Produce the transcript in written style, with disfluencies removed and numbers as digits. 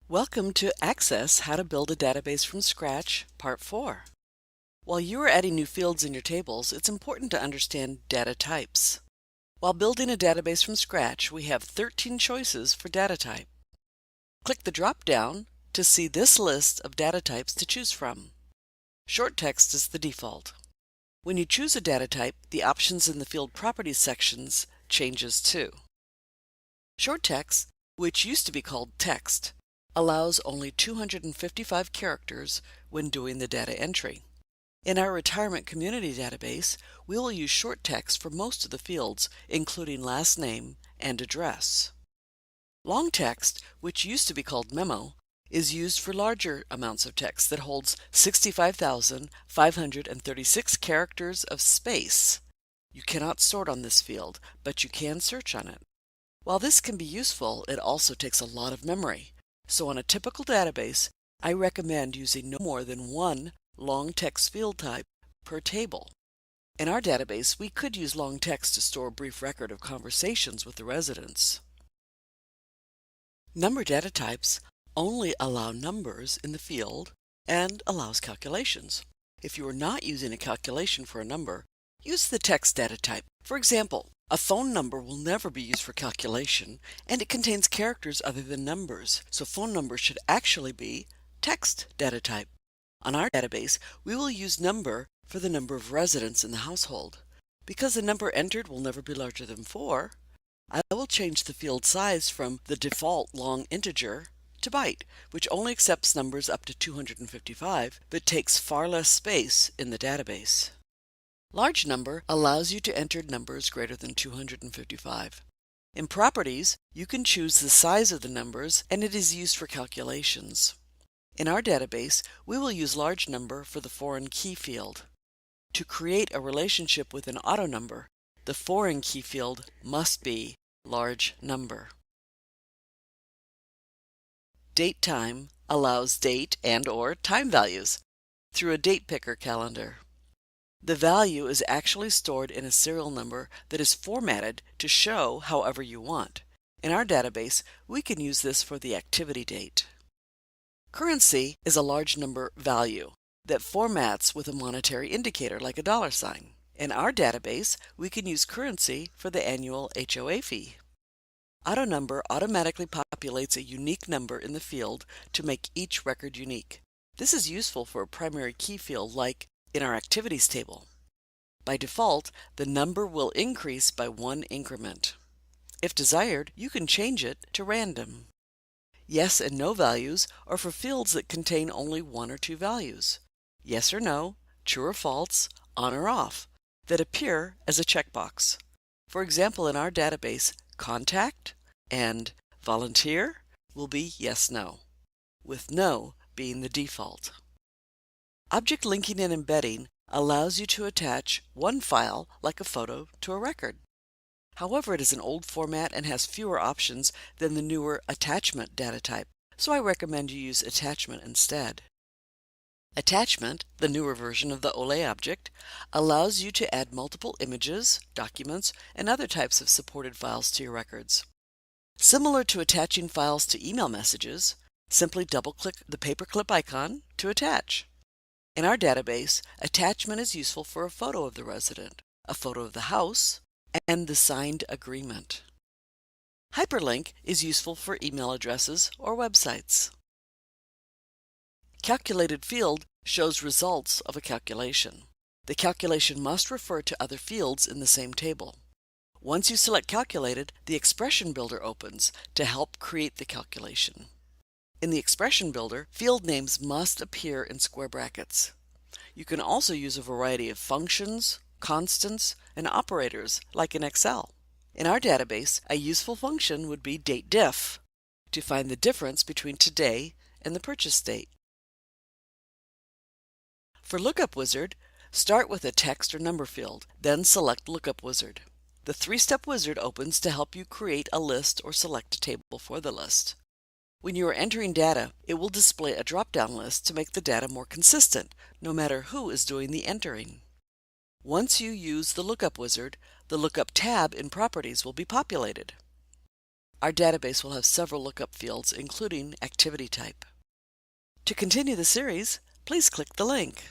Welcome to Access How to Build a Database from Scratch, Part 4. While you are adding new fields in your tables, it's important to understand data types. While building a database from scratch, we have 13 choices for data type. Click the drop-down to see this list of data types to choose from. Short text is the default. When you choose a data type, the options in the Field Properties sections changes too. Short text, which used to be called text, allows only 255 characters when doing the data entry. In our retirement community database, we will use short text for most of the fields, including last name and address. Long text, which used to be called memo, is used for larger amounts of text that holds 65,536 characters of space. You cannot sort on this field, but you can search on it. While this can be useful, it also takes a lot of memory. So on a typical database, I recommend using no more than one long text field type per table. In our database, we could use long text to store a brief record of conversations with the residents. Number data types only allow numbers in the field and allows calculations. If you are not using a calculation for a number, use the text data type. For example, a phone number will never be used for calculation, and it contains characters other than numbers, so phone number should actually be text data type. On our database, we will use number for the number of residents in the household. Because the number entered will never be larger than 4, I will change the field size from the default long integer to byte, which only accepts numbers up to 255, but takes far less space in the database. Large number allows you to enter numbers greater than 255. In Properties, you can choose the size of the numbers, and it is used for calculations. In our database, we will use large number for the foreign key field. To create a relationship with an AutoNumber, the foreign key field must be large number. Date time allows date and/or time values through a date picker calendar. The value is actually stored in a serial number that is formatted to show however you want. In our database, we can use this for the activity date. Currency is a large number value that formats with a monetary indicator like a $sign. In our database, we can use currency for the annual HOA fee. AutoNumber automatically populates a unique number in the field to make each record unique. This is useful for a primary key field like in our activities table. By default, the number will increase by 1 increment. If desired, you can change it to random. Yes and no values are for fields that contain only 1 or 2 values. Yes or no, true or false, on or off, that appear as a checkbox. For example, in our database, contact and volunteer will be yes/no, with no being the default. Object linking and embedding allows you to attach one file, like a photo, to a record. However, it is an old format and has fewer options than the newer attachment data type, so I recommend you use attachment instead. Attachment, the newer version of the OLE object, allows you to add multiple images, documents, and other types of supported files to your records. Similar to attaching files to email messages, simply double-click the paperclip icon to attach. In our database, attachment is useful for a photo of the resident, a photo of the house, and the signed agreement. Hyperlink is useful for email addresses or websites. Calculated field shows results of a calculation. The calculation must refer to other fields in the same table. Once you select Calculated, the Expression Builder opens to help create the calculation. In the Expression Builder, field names must appear in square brackets. You can also use a variety of functions, constants, and operators like in Excel. In our database, a useful function would be dateDiff to find the difference between today and the purchase date. For Lookup Wizard, start with a text or number field, then select Lookup Wizard. The 3-step wizard opens to help you create a list or select a table for the list. When you are entering data, it will display a drop-down list to make the data more consistent, no matter who is doing the entering. Once you use the Lookup Wizard, the Lookup tab in Properties will be populated. Our database will have several lookup fields, including activity type. To continue the series, please click the link.